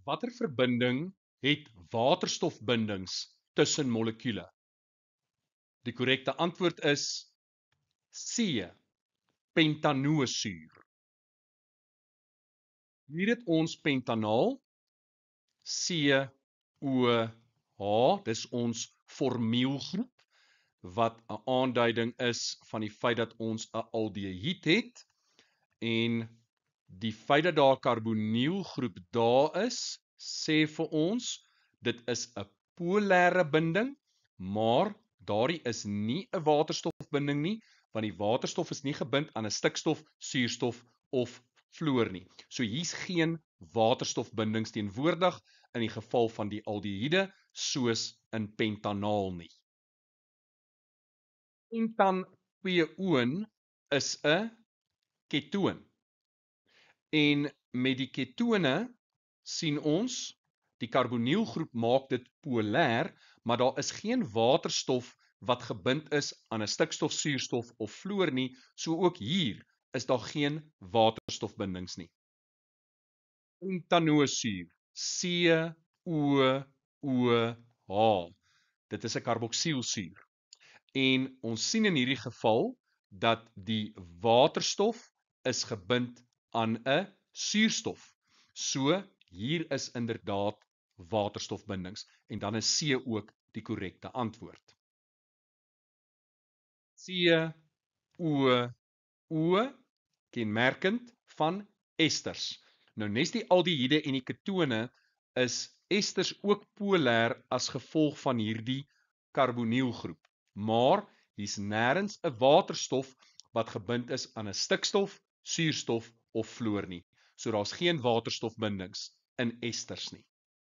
Watter verbinding het waterstofbindings tussen molekule? Die korrekte antwoord is C, pentanoosuur. Hier het ons pentanaal, COH, dis ons formielgroep, wat 'n aanduiding is van die feit dat ons 'n aldehied het, en die feit dat daar 'n karbonielgroep daar is, sê vir ons, dit is 'n polêre binding, maar daardie is nie 'n waterstofbinding nie, want die waterstof is nie gebind aan 'n stikstof, suurstof of fluor nie. So hier's geen waterstofbindings teenwoordig in die geval van die aldehiede, soos in pentanaal nie. Pentanquoon is 'n ketoon. En met die ketone sien ons, die karbonielgroep maak dit polêr, maar daar is geen waterstof wat gebind is aan 'n stikstof, suurstof of fluor nie, so ook hier is daar geen waterstofbindings nie. Pentanoosuur, COOH, dit is 'n karboksielsuur. En ons sien in hierdie geval dat die waterstof is gebind aan 'n suurstof. So hier is inderdaad waterstofbindings en dan is C ook die korrekte antwoord. COOH, kenmerkend van esters. Nou nes die aldehiede en die ketone is esters ook polêr as gevolg van hierdie karbonielgroep. Maar hier's nêrens 'n waterstof wat gebind is aan 'n stikstof, suurstof of fluor nie. So daar's geen waterstofbindings in esters nie.